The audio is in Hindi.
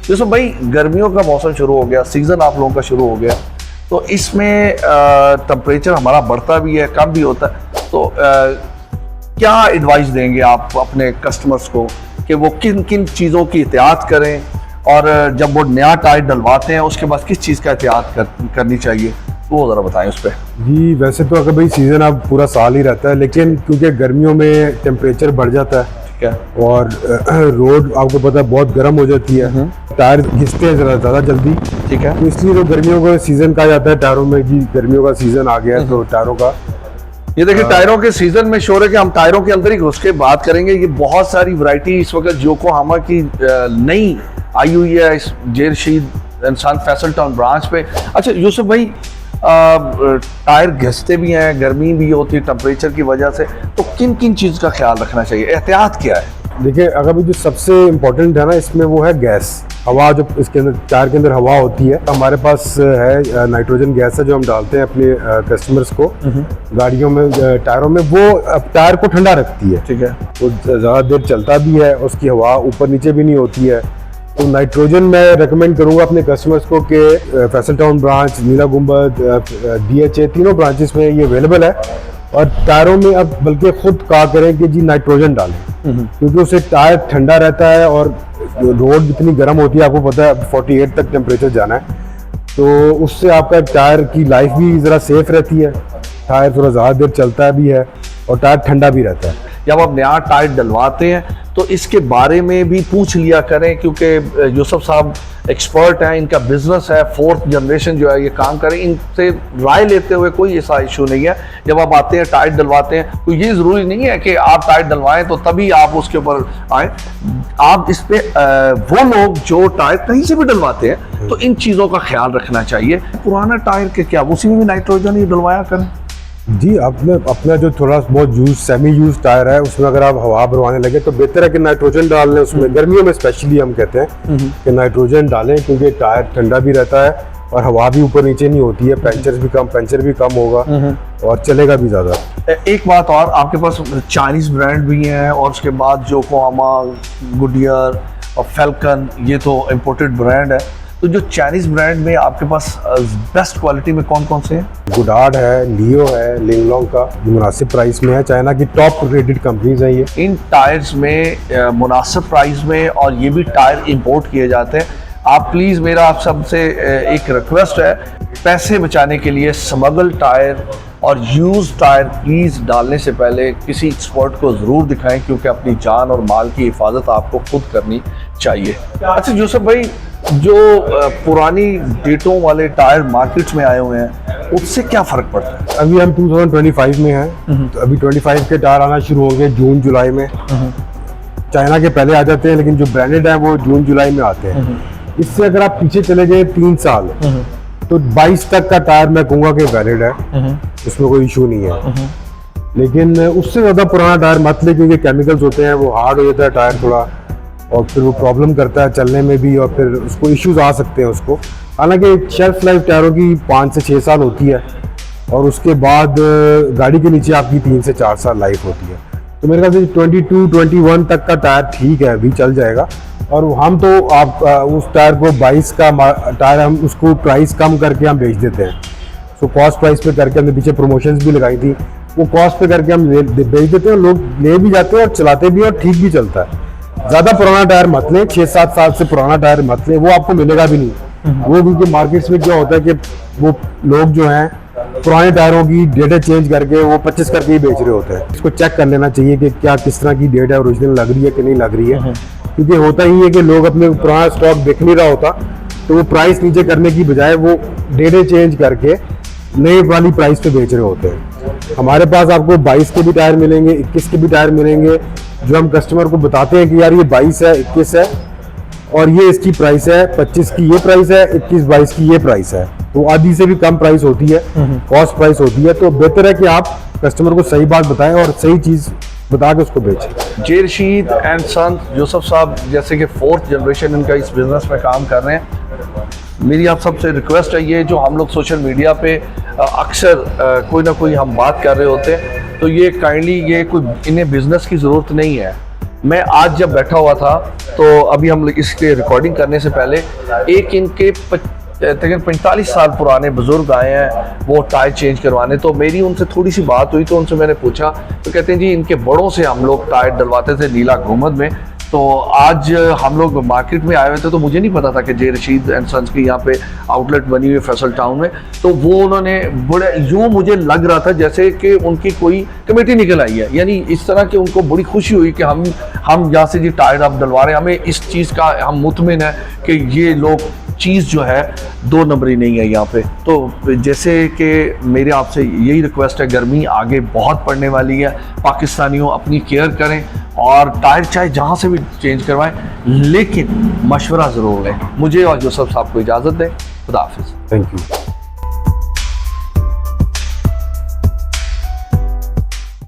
जैसे भाई गर्मियों का मौसम शुरू हो गया, सीज़न आप लोगों का शुरू हो गया, तो इसमें टेम्परेचर हमारा बढ़ता भी है, कम भी होता है, तो क्या एडवाइस देंगे आप अपने कस्टमर्स को कि वो किन किन चीज़ों की एहतियात करें, और जब वो नया टायर डलवाते हैं उसके बाद किस चीज़ का एहतियात करनी चाहिए, वो ज़रा बताएं उस पर। जी वैसे तो अगर भाई सीज़न अब पूरा साल ही रहता है, लेकिन क्योंकि गर्मियों में टेम्परेचर बढ़ जाता है और रोड आपको पता है बहुत गर्म हो जाती है, टायर घिसते हैं ज़्यादा जल्दी, ठीक है, तो इसलिए तो गर्मियों का सीज़न कहा जाता है टायरों में कि गर्मियों का सीज़न आ गया है, तो टायरों का ये देखिए टायरों के सीजन में शोर है कि हम टायरों के अंदर ही घुस के बात करेंगे। ये बहुत सारी वैरायटी इस वक्त योकोहामा की नई आई हुई है इस जेरशीद इंसान फैसल टाउन ब्रांच पे। अच्छा यूसुफ भाई, टायर घिसते भी हैं, गर्मी भी होती है टेम्परेचर की वजह से, तो किन किन चीज़ का ख्याल रखना चाहिए, एहतियात क्या है? देखिए अगर भी जो सबसे इम्पोर्टेंट है ना इसमें वो है गैस, हवा, जो इसके अंदर टायर के अंदर हवा होती है। हमारे पास है नाइट्रोजन गैस है जो हम डालते हैं अपने कस्टमर्स को गाड़ियों में, टायरों में, वो टायर को ठंडा रखती है, ठीक है, वो ज़्यादा देर चलता भी है, उसकी हवा ऊपर नीचे भी नहीं होती है। तो नाइट्रोजन मैं रेकमेंड करूँगा अपने कस्टमर्स को कि फैसल टाउन ब्रांच, नीला गुंबद, DHA, तीनों ब्रांचेस में ये अवेलेबल है। और टायरों में अब बल्कि खुद कहा करें कि जी नाइट्रोजन डालें, क्योंकि उससे टायर ठंडा रहता है और रोड इतनी गर्म होती है, आपको पता है 48 तक टेम्परेचर जाना है, तो उससे आपका टायर की लाइफ भी ज़रा सेफ रहती है, टायर थोड़ा ज़्यादा देर चलता भी है और टायर ठंडा भी रहता है। जब आप नया टायर डलवाते हैं तो इसके बारे में भी पूछ लिया करें, क्योंकि यूसुफ साहब एक्सपर्ट हैं, इनका बिजनेस है, 4th जनरेशन जो है ये काम करें, इनसे राय लेते हुए कोई ऐसा इशू नहीं है। जब आप आते हैं टायर डलवाते हैं तो ये ज़रूरी नहीं है कि आप टायर डलवाएं तो तभी आप उसके ऊपर आए। आप इस पे वो लोग जो टायर कहीं से भी डलवाते हैं तो इन चीज़ों का ख्याल रखना चाहिए। पुराना टायर के क्या उसी में भी नाइट्रोजन ही डलवाया करें? जी अपना जो थोड़ा बहुत यूज सेमी यूज टायर है उसमें अगर आप हवा भरवाने लगे तो बेहतर है कि नाइट्रोजन डाल लें उसमें। गर्मियों में स्पेशली हम कहते हैं कि नाइट्रोजन डालें, क्योंकि टायर ठंडा भी रहता है और हवा भी ऊपर नीचे नहीं होती है, पंचर भी कम होगा और चलेगा भी ज़्यादा। एक बात और, आपके पास चाइनीज ब्रांड भी हैं और उसके बाद योकोहामा, गुडियर और फैल्कन, ये तो इम्पोर्टेड ब्रांड है, तो जो चाइनीज ब्रांड में आपके पास बेस्ट क्वालिटी में कौन कौन से हैं? गुडार्ड है, लियो है, लिंगलोंग का मुनासिब प्राइस में है, चाइना की टॉप रेटेड कंपनीज हैं ये। इन टायर्स में मुनासिब प्राइस में, और ये भी टायर इंपोर्ट किए जाते हैं। आप प्लीज़, मेरा आप सबसे एक रिक्वेस्ट है, पैसे बचाने के लिए स्मगल टायर और यूज टायर प्लीज़ डालने से पहले किसी एक्सपर्ट को ज़रूर दिखाएं, क्योंकि अपनी जान और माल की हिफाजत आपको खुद करनी चाहिए। अच्छा यूसुफ भाई, जो पुरानी डेटों वाले टायर मार्केट में आए हुए हैं उससे क्या फ़र्क पड़ता है? अभी हम 2025 में हैं, तो अभी 25 के टायर आना शुरू होंगे जून जुलाई में। चाइना के पहले आ जाते हैं, लेकिन जो ब्रांडेड है वो जून जुलाई में आते हैं। इससे अगर आप पीछे चले गए 3 साल, तो 22 तक का टायर मैं कहूँगा कि वैलिड है, उसमें कोई इशू नहीं है। लेकिन उससे ज़्यादा पुराना टायर मत ले, क्योंकि केमिकल्स होते हैं, वो हार्ड हो जाता है टायर थोड़ा, और फिर वो प्रॉब्लम करता है चलने में भी, और फिर उसको इश्यूज आ सकते हैं उसको। हालांकि शेल्फ लाइफ टायरों की 5 से 6 साल होती है, और उसके बाद गाड़ी के नीचे आपकी 3 से 4 साल लाइफ होती है। तो मेरे ख्याल से 22-21 तक का टायर ठीक है, अभी चल जाएगा। और हम तो आप उस टायर को 22 का टायर, हम उसको प्राइस कम करके हम बेच देते हैं, तो कॉस्ट प्राइस पे करके हमने पीछे प्रमोशंस भी लगाई थी, वो कॉस्ट पे करके हम बेच देते हैं, लोग ले भी जाते हैं और चलाते भी, और ठीक भी चलता है। ज़्यादा पुराना टायर मत लें, 6-7 साल से पुराना टायर मत लें, वो आपको मिलेगा भी नहीं। वो क्योंकि मार्केट्स में क्या होता है कि वो लोग जो हैं पुराने टायरों की डेटें चेंज करके वो 25 करके ही बेच रहे होते हैं। इसको चेक कर लेना चाहिए कि क्या किस तरह की डेट है, ओरिजिनल लग रही है कि नहीं लग रही है, क्योंकि होता ही है कि लोग अपने पुराना स्टॉक देख नहीं रहा होता, तो वो प्राइस नीचे करने की बजाय वो डेटें चेंज करके नए वाली प्राइस पे बेच रहे होते हैं। हमारे पास आपको 22 के भी टायर मिलेंगे, 21 के भी टायर मिलेंगे, जो हम कस्टमर को बताते हैं कि यार ये 22 है, 21 है और ये इसकी प्राइस है, 25 की ये प्राइस है, 21-22 की ये प्राइस है, तो आधी से भी कम प्राइस होती है, कॉस्ट प्राइस होती है। तो बेहतर है कि आप कस्टमर को सही बात बताएं और सही चीज़ बता के उसको बेचें। जेरशीद एंड सन यूसुफ साहब जैसे कि 4th जनरेशन इनका इस बिज़नेस में काम कर रहे हैं, मेरी आप सबसे रिक्वेस्ट है, ये जो हम लोग सोशल मीडिया पे अक्सर कोई ना कोई हम बात कर रहे होते हैं, तो ये काइंडली, ये कोई इन्हें बिज़नेस की ज़रूरत नहीं है, मैं आज जब बैठा हुआ था तो अभी हम लोग इसके रिकॉर्डिंग करने से पहले एक इनके तकरीबन 45 साल पुराने बुजुर्ग आए हैं वो टायर चेंज करवाने। तो मेरी उनसे थोड़ी सी बात हुई तो उनसे मैंने पूछा तो कहते हैं जी इनके बड़ों से हम लोग टायर डलवाते थे नीला घूमद में। तो आज हम लोग मार्केट में आए हुए थे तो मुझे नहीं पता था कि जे रशीद एंड सन्स की यहाँ पे आउटलेट बनी हुई है फैसल टाउन में। तो वो उन्होंने बड़े यूँ मुझे लग रहा था जैसे कि उनकी कोई कमेटी निकल आई है, यानी इस तरह की उनको बड़ी खुशी हुई कि हम यहाँ से जी टायर आप डलवा रहे हैं, हमें इस चीज़ का हम मुतमिन है कि ये लोग चीज़ जो है 2 नंबरी नहीं है यहाँ पे। तो जैसे कि मेरे आपसे यही रिक्वेस्ट है, गर्मी आगे बहुत पड़ने वाली है, पाकिस्तानियों अपनी केयर करें और टायर चाहे जहाँ से भी चेंज करवाएं लेकिन मशवरा ज़रूर लें। मुझे और यूसुफ साहब को इजाज़त दें। खुदा हाफिज़। Thank you.